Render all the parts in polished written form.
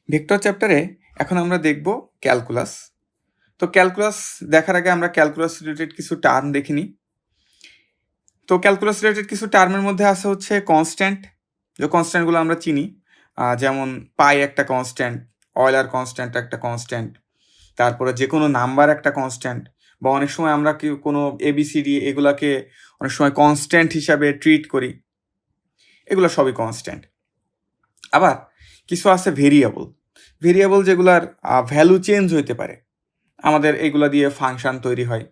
Vector চ্যাপ্টারে এখন আমরা দেখব ক্যালকুলাস। তো ক্যালকুলাস দেখার আগে আমরা ক্যালকুলাস রিলেটেড কিছু টার্ম দেখিনি। তো ক্যালকুলাস রিলেটেড কিছু টার্মের মধ্যে আছে হচ্ছে কনস্ট্যান্ট, যে কনস্ট্যান্টগুলো আমরা চিনি, যেমন পাই একটা কনস্ট্যান্ট, অয়লার কনস্ট্যান্ট একটা কনস্ট্যান্ট, তারপরে যে কোনো নাম্বার একটা কনস্ট্যান্ট, বা অনেক সময় আমরা কি কোনো এবিসিডি এগুলাকে অনেক সময় কনস্ট্যান্ট হিসাবে ট্রিট করি, এগুলো সবই কনস্ট্যান্ট। আবার কিছু আছে ভেরিয়েবল যেগুলার ভ্যালু চেঞ্জ হইতে পারে, আমাদের এগুলা দিয়ে ফাংশন তৈরি হয়।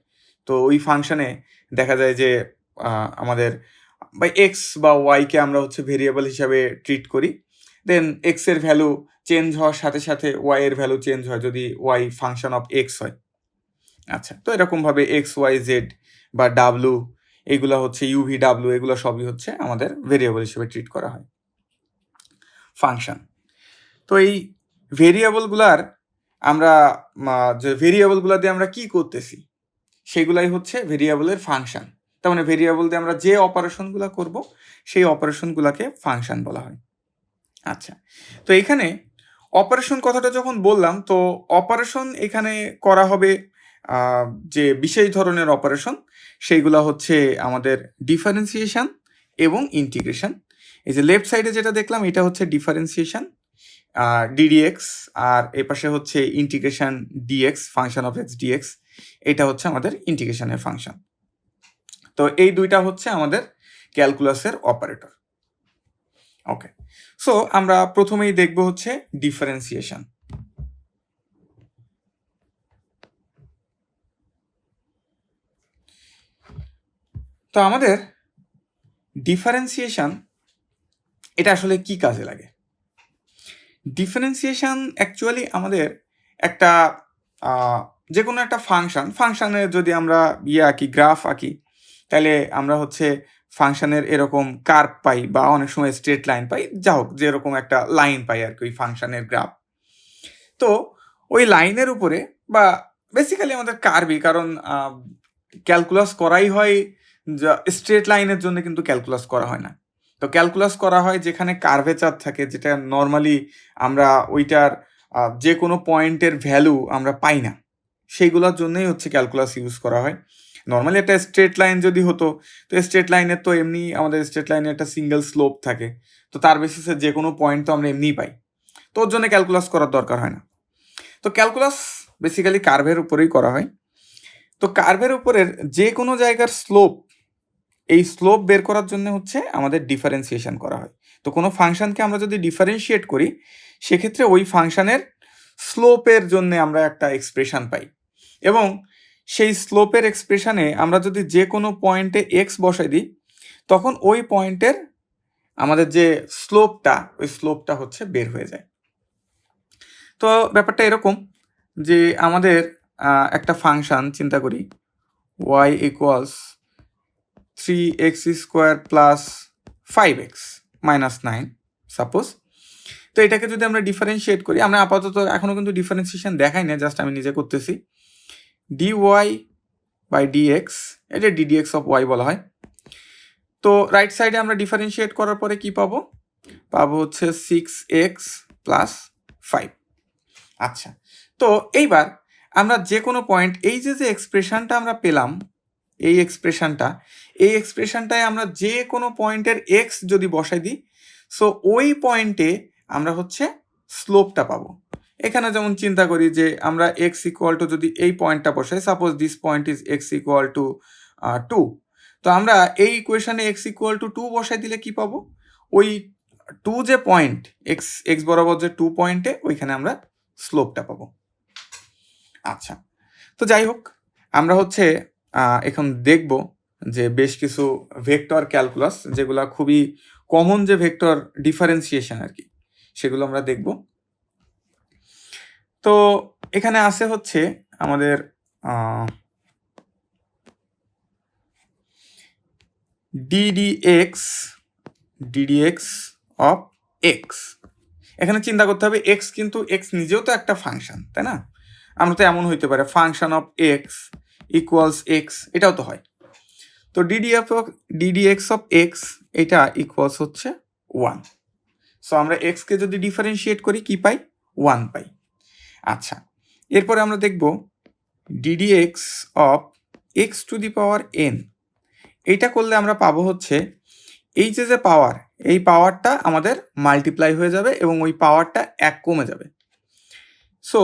তো ওই ফাংশনে দেখা যায় যে আমাদের বা এক্স বা ওয়াইকে আমরা হচ্ছে ভেরিয়েবল হিসাবে ট্রিট করি, দেন এক্স এর ভ্যালু চেঞ্জ হওয়ার সাথে সাথে ওয়াই এর ভ্যালু চেঞ্জ হয় যদি ওয়াই ফাংশন অফ এক্স হয়। আচ্ছা, তো এরকমভাবে এক্স ওয়াই জেড বা ডাব্লু, এগুলো হচ্ছে ইউভি ডাব্লু, এগুলো সবই হচ্ছে আমাদের ভেরিয়েবল হিসেবে ট্রিট করা হয় ফাংশন। তো এই ভেরিয়েবলগুলার আমরা যে ভেরিয়েবলগুলো দিয়ে আমরা কি করতেছি সেগুলাই হচ্ছে ভেরিয়েবলের ফাংশন। তার মানে ভেরিয়েবল দিয়ে আমরা যে অপারেশনগুলো করব সেই অপারেশনগুলোকে ফাংশন বলা হয়। আচ্ছা, তো এখানে অপারেশন কথাটা যখন বললাম, তো অপারেশন এখানে করা হবে যে বিশেষ ধরনের অপারেশন, সেইগুলো হচ্ছে আমাদের ডিফারেন্সিয়েশন এবং ইন্টিগ্রেশন। এই যে লেফট সাইডে যেটা দেখলাম এটা হচ্ছে ডিফারেন্সিয়েশন ডিডিএক্স, আর এ পাশে হচ্ছে integration d x, function of x d x, এটা হচ্ছে আমাদের ইন্টিগ্রেশনের ফাংশন। তো এই দুইটা হচ্ছে আমাদের ক্যালকুলাসের অপারেটর। ওকে, সো আমরা প্রথমেই দেখব হচ্ছে ডিফারেন্সিয়েশন। তো আমাদের ডিফারেন্সিয়েশন এটা আসলে কি কাজে লাগে? ডিফারেন্সিয়েশন অ্যাকচুয়ালি আমাদের একটা যে কোনো একটা ফাংশনের যদি আমরা আঁকি, গ্রাফ আঁকি, তাহলে আমরা হচ্ছে ফাংশনের এরকম কার্ভ পাই বা অনেক সময় স্ট্রেট লাইন পাই, যা হোক যেরকম একটা লাইন পাই আর কি ওই ফাংশনের গ্রাফ। তো ওই লাইনের উপরে বা বেসিক্যালি আমাদের কার্ভই, কারণ ক্যালকুলাস করাই হয় স্ট্রেট লাইনের জন্য, কিন্তু ক্যালকুলাস করা হয় না। তো ক্যালকুলাস করা হয় যেখানে কার্ভেচার থাকে, যেটা নর্মালি আমরা ওইটার যে কোনো পয়েন্টের ভ্যালু আমরা পাই না, সেইগুলোর জন্যই হচ্ছে ক্যালকুলাস ইউজ করা হয়। নর্মালি একটা স্ট্রেট লাইন যদি হতো, তো স্ট্রেট লাইনের তো এমনি আমাদের স্ট্রেট লাইনের একটা সিঙ্গেল স্লোপ থাকে, তো তার বেসিসে যে কোনো পয়েন্ট তো আমরা এমনিই পাই, তো ওর জন্য ক্যালকুলাস করার দরকার হয় না। তো ক্যালকুলাস বেসিক্যালি কার্ভের উপরেই করা হয়। তো কার্ভের উপরের যে কোনো জায়গার স্লোপ, এই স্লোপ বের করার জন্য হচ্ছে আমাদের ডিফারেন্সিয়েশন করা হয়। তো কোনো ফাংশনকে আমরা যদি ডিফারেন্সিয়েট করি, সেক্ষেত্রে ওই ফাংশনের স্লোপের জন্য আমরা একটা এক্সপ্রেশন পাই, এবং সেই স্লোপের এক্সপ্রেশনে আমরা যদি যে কোনো পয়েন্টে এক্স বসাই দিই, তখন ওই পয়েন্টের আমাদের যে স্লোপটা, ওই স্লোপটা হচ্ছে বের হয়ে যায়। তো ব্যাপারটা এরকম যে আমাদের একটা ফাংশন চিন্তা করি, y equals 3x² plus 5x minus 9 suppose. তো এটাকে যদি আমরা ডিফারেন্সিয়েট করি, আমরা আপাতত এখনও কিন্তু ডিফারেন্সিয়েশন দেখাই না, জাস্ট আমি নিজে করতেছি। dy বাই dx, এটা ddx অফ y বলা হয়। তো রাইট সাইডে আমরা ডিফারেন্সিয়েট করার পরে কি পাবো? পাবো হচ্ছে 6x প্লাস 5। আচ্ছা, তো এইবার আমরা যে কোনো পয়েন্ট, এই যে এক্সপ্রেশনটা আমরা পেলাম, এই এক্সপ্রেশনটায় আমরা যে কোনো পয়েন্টের এক্স যদি বসাই দিই, সো ওই পয়েন্টে আমরা হচ্ছে স্লোপটা পাবো। এখানে যেমন চিন্তা করি যে আমরা এক্স ইকুয়াল টু যদি এই পয়েন্টটা বসাই, suppose this point is x equal to 2, তো আমরা এই ইকুয়েশনে এক্স ইকুয়াল টু 2 বসাই দিলে কি পাবো? ওই 2 যে পয়েন্ট, এক্স বরাবর যে 2 পয়েন্টে, ওইখানে আমরা স্লোপটা পাবো। আচ্ছা, তো যাই হোক, আমরা হচ্ছে এখন দেখব যে বেশ কিছু ভেক্টর ক্যালকুলাস, যেগুলা খুবই কমন যে ভেক্টর ডিফারেন্সিয়েশন আর কি, সেগুলো আমরা দেখব। তো এখানে আছে হচ্ছে আমাদের ডিডিএক্স অফ এক্স। এখানে চিন্তা করতে হবে এক্স, কিন্তু এক্স নিজেও তো একটা ফাংশন, তাই না? আমরা তো এমন হইতে পারে function of x equals x, এটাও তো হয়। তো ডিডিএক্স অফ এক্স এটা ইকুয়ালস হচ্ছে 1। সো আমরা এক্সকে যদি ডিফারেন্সিয়েট করি কি পাই? 1 পাই। আচ্ছা, এরপরে আমরা দেখব ddx of x to the power n। এইটা করলে আমরা পাবো হচ্ছে এই যে পাওয়ার, এই পাওয়ারটা আমাদের মাল্টিপ্লাই হয়ে যাবে এবং ওই পাওয়ারটা 1 কমে যাবে। সো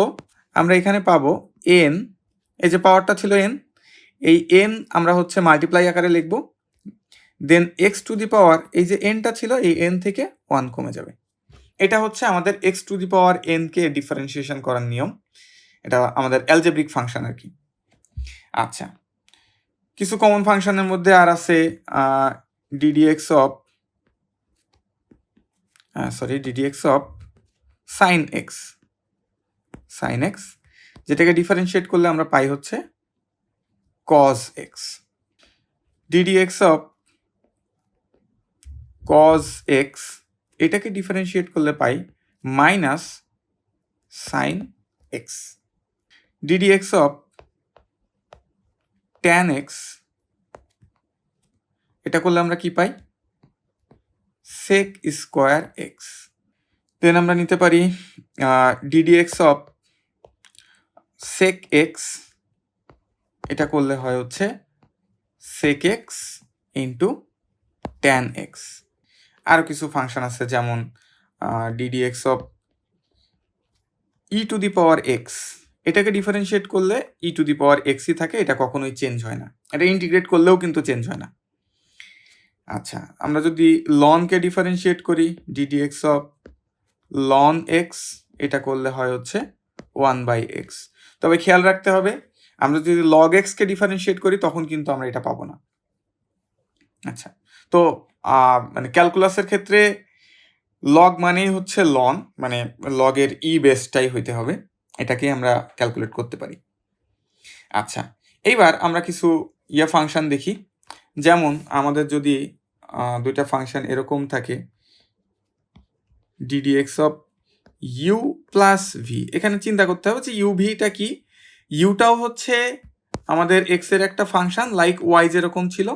আমরা এখানে পাবো n, এই যে পাওয়ারটা ছিল n, এই n আমরা হচ্ছে মাল্টিপ্লাই আকারে লিখব, দেন x টু দি পাওয়ার এই যে nটা ছিল এই n থেকে 1 কমে যাবে। এটা হচ্ছে আমাদের x to the power n K differentiation করার নিয়ম। এটা আমাদের অ্যালজেব্রিক ফাংশন আর কি। আচ্ছা, কিছু কমন ফাংশনের মধ্যে আর আছে ddx অফ sin x, যেটাকে ডিফারেন্সিয়েট করলে আমরা পাই হচ্ছে cos x। ddx of cos x, এটাকে ডিফারেন্সিয়েট করলে পাই minus sin x। ddx of tan x, এটা করলে আমরা কি পাই sec স্কোয়ার x। দেন আমরা নিতে পারি ddx অফ sec x, এটা করলে হয় হচ্ছে sec x into tan x। আরও কিছু ফাংশন আছে যেমন ddx of e to the power x, এটাকে ডিফারেন্সিয়েট করলে e টু দি পাওয়ার xই থাকে, এটা কখনোই চেঞ্জ হয় না, এটা ইন্টিগ্রেট করলেও কিন্তু চেঞ্জ হয় না। আচ্ছা, আমরা যদি লনকে ডিফারেন্সিয়েট করি ddx অফ ln x, এটা করলে হয় হচ্ছে 1/x। তবে খেয়াল রাখতে হবে আমরা যদি log x কে ডিফারেন্সিয়েট করি তখন কিন্তু আমরা এটা পাবো না। আচ্ছা, তো মানে ক্যালকুলাসের ক্ষেত্রে লগ মানেই হচ্ছে লন, মানে লগের ই বেসটাই হইতে হবে, এটাকেই আমরা ক্যালকুলেট করতে পারি। আচ্ছা, এইবার আমরা কিছু ফাংশন দেখি। যেমন আমাদের যদি দুইটা ফাংশন এরকম থাকে ddx of u plus V, এখানে চিন্তা করতে হবে যে ইউ ভিটা কি। ইউটাও হচ্ছে আমাদের x এর একটা ফাংশন লাইক y যেরকম ছিল,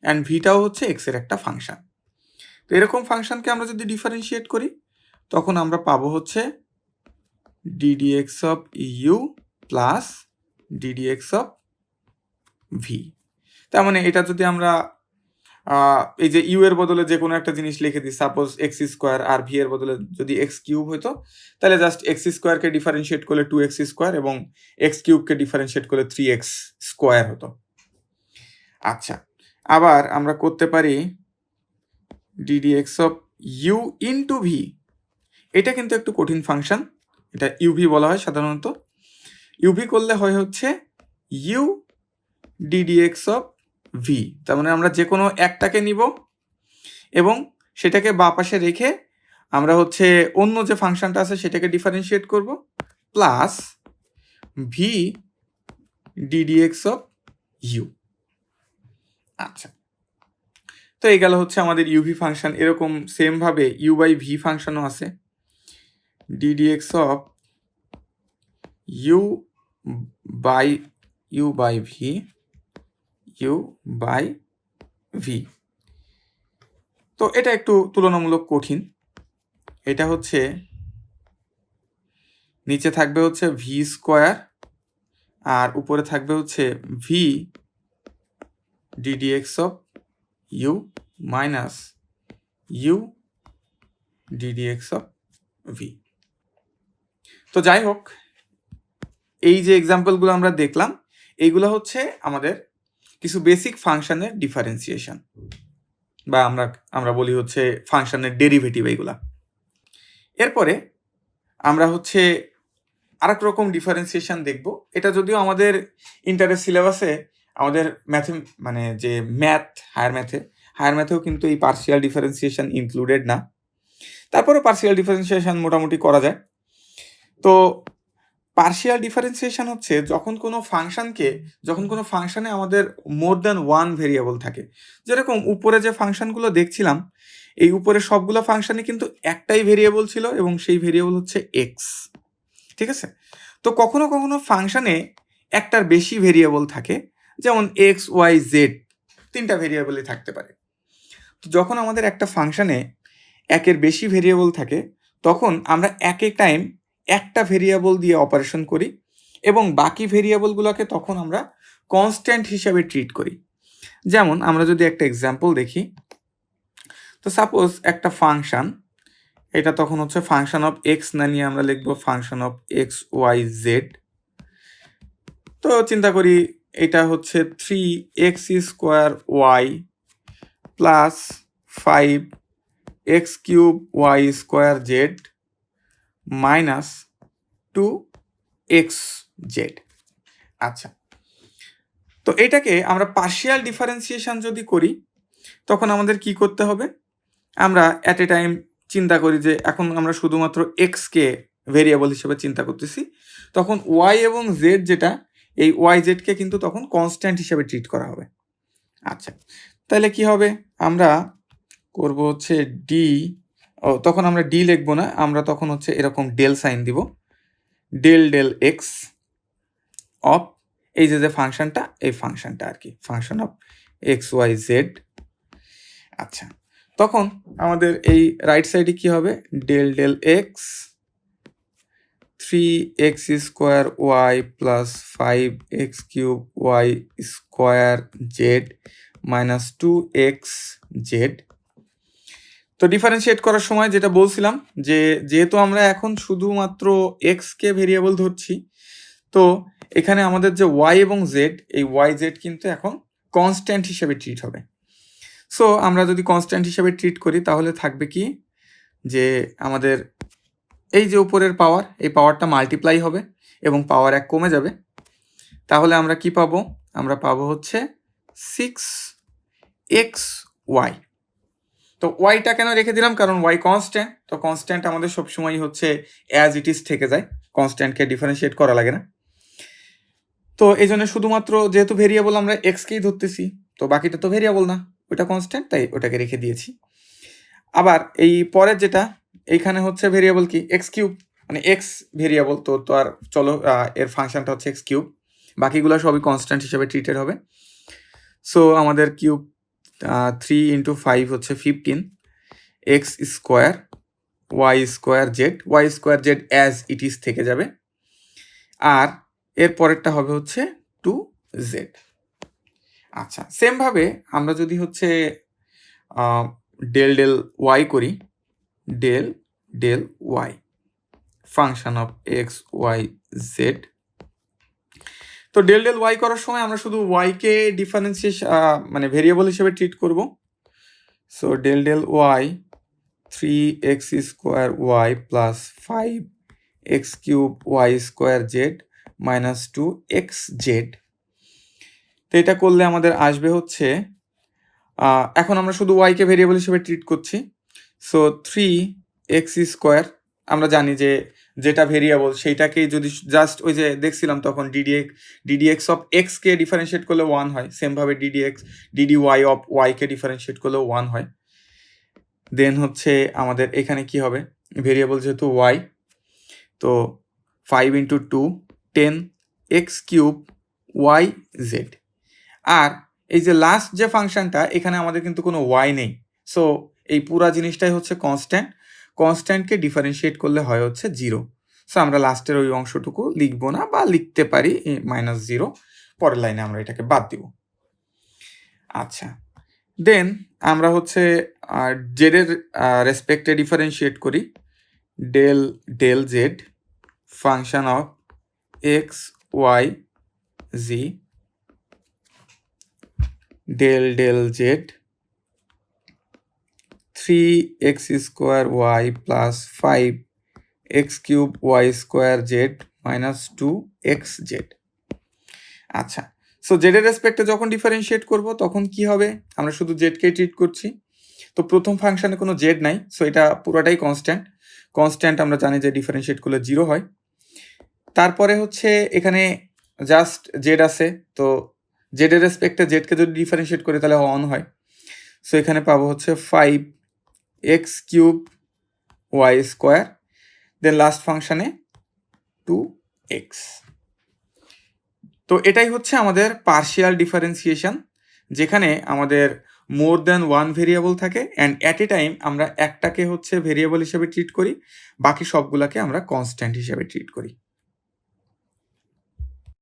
অ্যান্ড ভিটাও হচ্ছে x এর একটা ফাংশন। তো এরকম ফাংশনকে আমরা যদি ডিফারেন্সিয়েট করি তখন আমরা পাবো হচ্ছে ddx of u plus ddx of v. তার মানে এটা যদি আমরা এই যে ইউ এর বদলে যে কোনো একটা জিনিস লিখে দিই, সাপোজ এক্স স্কোয়ার, আর ভি এর বদলে যদি এক্স কিউব হইতো, তাহলে জাস্ট এক্স স্কোয়ারকে ডিফারেন্সিয়েট করলে 2x স্কোয়ার এবং এক্স কিউবকে ডিফারেন্সিয়েট করলে 3x স্কোয়ার হতো। আচ্ছা, আবার আমরা করতে পারি ddx of u into v, এটা কিন্তু একটু কঠিন ফাংশন, এটা ইউভি বলা হয় সাধারণত। ইউভি করলে হয় হচ্ছে ইউ ddx অফ ভি, তার মানে আমরা যে কোনো একটাকে নিব এবং সেটাকে বাঁ পাশে রেখে আমরা হচ্ছে অন্য যে ফাংশনটা আছে সেটাকে ডিফারেন্সিয়েট করব, plus v ddx of u. আচ্ছা, তো এই গেল হচ্ছে আমাদের ইউভি ফাংশন। এরকম সেমভাবে ইউ বাই ভি ফাংশনও আছে, ddx of u by v. তো এটা একটু তুলনামূলক কঠিন। এটা হচ্ছে নিচে থাকবে হচ্ছে ভি স্কোয়ার আর উপরে থাকবে হচ্ছে v ddx of u minus u ddx of v. তো যাই হোক, এই যে এক্সাম্পলগুলো আমরা দেখলাম এইগুলো হচ্ছে আমাদের কিছু বেসিক ফাংশনের ডিফারেন্সিয়েশন, বা আমরা বলি হচ্ছে ফাংশনের ডেরিভেটিভ এইগুলা। এরপরে আমরা হচ্ছে আরেক রকম ডিফারেন্সিয়েশন দেখব। এটা যদিও আমাদের ইন্টারের সিলেবাসে আমাদের মানে যে হায়ার ম্যাথেও কিন্তু এই পার্শিয়াল ডিফারেন্সিয়েশন ইনক্লুডেড না, তারপরে পার্শিয়াল ডিফারেন্সিয়েশন মোটামুটি করা যায়। তো পার্শিয়াল ডিফারেন্সিয়েশন হচ্ছে যখন কোনো ফাংশনে আমাদের মোর দ্যান ওয়ান ভেরিয়েবল থাকে। যেরকম উপরে যে ফাংশনগুলো দেখছিলাম, এই উপরে সবগুলো ফাংশনে কিন্তু একটাই ভেরিয়েবল ছিল এবং সেই ভেরিয়েবল হচ্ছে এক্স, ঠিক আছে। তো কখনো কখনো ফাংশনে একটার বেশি ভেরিয়েবল থাকে, যেমন এক্স ওয়াই জেড, 3টা ভেরিয়েবলই থাকতে পারে। তো যখন আমাদের একটা ফাংশনে একের বেশি ভেরিয়েবল থাকে তখন আমরা এক টাইম একটা ভেরিয়েবল দিয়ে অপারেশন করি এবং বাকি ভেরিয়েবলগুলোকে তখন আমরা কনস্ট্যান্ট হিসাবে ট্রিট করি। যেমন আমরা যদি একটা এক্সাম্পল দেখি, তো সাপোজ একটা ফাংশন, এটা তখন হচ্ছে ফাংশন অফ এক্স না নিয়ে আমরা লিখবো function of x y z. তো চিন্তা করি এটা হচ্ছে 3x square y plus 5x cube y square z minus 2x Z. আচ্ছা, তো এটাকে আমরা পার্শিয়াল ডিফারেন্সিয়েশন যদি করি তখন আমাদের কি করতে হবে? আমরা অ্যাট এ টাইম চিন্তা করি যে এখন আমরা শুধুমাত্র এক্সকে ভেরিয়েবল হিসেবে চিন্তা করতেছি, তখন ওয়াই এবং জেড যেটা, এই ওয়াই জেডকে কিন্তু তখন কনস্ট্যান্ট হিসেবে ট্রিট করা হবে। আচ্ছা, তাহলে কি হবে? আমরা করব হচ্ছে তখন আমরা ডি লিখবো না, আমরা তখন হচ্ছে এরকম ডেল সাইন দিব, ডেল ডেল এক্স অফ এই যে ফাংশনটা, এই ফাংশনটা আর কি, function of x y z. আচ্ছা, তখন আমাদের এই রাইট সাইডে কি হবে? Del del x 3x square y plus 5x cube y square z minus 2x z. তো ডিফারেন্সিয়েট করার সময় যেটা বলছিলাম যে যেহেতু আমরা এখন শুধুমাত্র এক্সকে ভেরিয়েবল ধরছি, তো এখানে আমাদের যে ওয়াই এবং জেড, এই ওয়াই জেড কিন্তু এখন কনস্ট্যান্ট হিসেবে ট্রিট হবে। সো আমরা যদি কনস্ট্যান্ট হিসেবে ট্রিট করি তাহলে থাকবে কি, যে আমাদের এই যে উপরের পাওয়ার, এই পাওয়ারটা মাল্টিপ্লাই হবে এবং পাওয়ার 1 কমে যাবে। তাহলে আমরা কি পাবো? আমরা পাবো হচ্ছে 6xy। তো ওয়াইটা কেন রেখে দিলাম? কারণ ওয়াই কনস্ট্যান্ট, তো কনস্ট্যান্ট আমাদের সবসময় হচ্ছে অ্যাজ ইট ইজ থেকে যায়, কনস্ট্যান্টকে ডিফারেন্সিয়েট করা লাগে না। তো এই জন্য শুধুমাত্র যেহেতু ভেরিয়েবল আমরা এক্সকেই ধরতেছি, তো বাকিটা তো ভেরিয়েবল না, ওটা কনস্ট্যান্ট, তাই ওটাকে রেখে দিয়েছি। আবার এই পরের যেটা, এইখানে হচ্ছে ভেরিয়েবল কি এক্স কিউব, মানে এক্স ভেরিয়েবল, তো তো আর চলো এর ফাংশনটা হচ্ছে এক্স কিউব, বাকিগুলো সবই কনস্ট্যান্ট হিসেবে ট্রিটেড হবে। সো আমাদের কিউব 3 × 5 হচ্ছে 15 x square y square z as it is থেকে যাবে, আর এর পরেরটা হবে হচ্ছে 2z। আচ্ছা, সেমভাবে আমরা যদি হচ্ছে ডেল ডেল ওয়াই করি, del del y function of x y z. তো ডেল ডেল ওয়াই করার সময় আমরা শুধু ওয়াইকে ডিফারেন্সিয়েশন মানে ভেরিয়েবল হিসেবে ট্রিট করব। So del del y 3x square y plus 5x cube y square z minus 2x z. তো এটা করলে আমাদের আসবে হচ্ছে, এখন আমরা শুধু ওয়াইকে ভেরিয়েবল হিসেবে ট্রিট করছি। সো 3x স্কোয়ার, আমরা জানি যে যেটা ভেরিয়েবল সেইটাকে যদি জাস্ট ওই যে দেখছিলাম তখন ডিডিএক্স অফ এক্সকে ডিফারেন্সিয়েট করলে 1 হয়, সেমভাবে ডিডি ওয়াই অফ ওয়াইকে ডিফারেন্সিয়েট করলেও 1 হয়। দেন হচ্ছে আমাদের এখানে কি হবে? ভেরিয়েবল যেহেতু ওয়াই, তো 5 × 2 10x কিউব ওয়াই জেড। আর এই যে লাস্ট যে ফাংশনটা, এখানে আমাদের কিন্তু কোনো ওয়াই নেই, সো এই পুরা জিনিসটাই হচ্ছে কনস্ট্যান্টকে ডিফারেন্সিয়েট করলে হয় হচ্ছে 0। সো আমরা লাস্টের ওই অংশটুকু লিখবো না, বা লিখতে পারি -0, পরের লাইনে আমরা এটাকে বাদ দিব। আচ্ছা, দেন আমরা হচ্ছে জেডের রেসপেক্টে ডিফারেন্সিয়েট করি, del del Z function of x Y G del del Z 3x square y plus 5x cube y square z minus 2x Z. আচ্ছা, সো জেডের রেসপেক্টে যখন ডিফারেন্সিয়েট করব তখন কি হবে? আমরা শুধু জেডকেই ট্রিট করছি, তো প্রথম ফাংশনে কোনো জেড নাই, সো এটা পুরোটাই কনস্ট্যান্ট আমরা জানি যে ডিফারেন্সিয়েট করলে 0 হয়। তারপরে হচ্ছে এখানে জাস্ট জেড আছে, তো জেডের রেসপেক্টে জেডকে যদি ডিফারেন্সিয়েট করি তাহলে 1 হয়। সো এখানে পাবো হচ্ছে 5x কিউব ওয়াই স্কোয়ার, দেন লাস্ট ফাংশনে 2x। তো এটাই হচ্ছে আমাদের পার্শিয়াল ডিফারেন্সিয়েশন, যেখানে আমাদের মোর দ্যান ওয়ান ভেরিয়েবল থাকে অ্যান্ড অ্যাট এ টাইম আমরা একটাকে হচ্ছে ভেরিয়েবল হিসেবে ট্রিট করি, বাকি সবগুলাকে আমরা কনস্ট্যান্ট হিসেবে ট্রিট করি।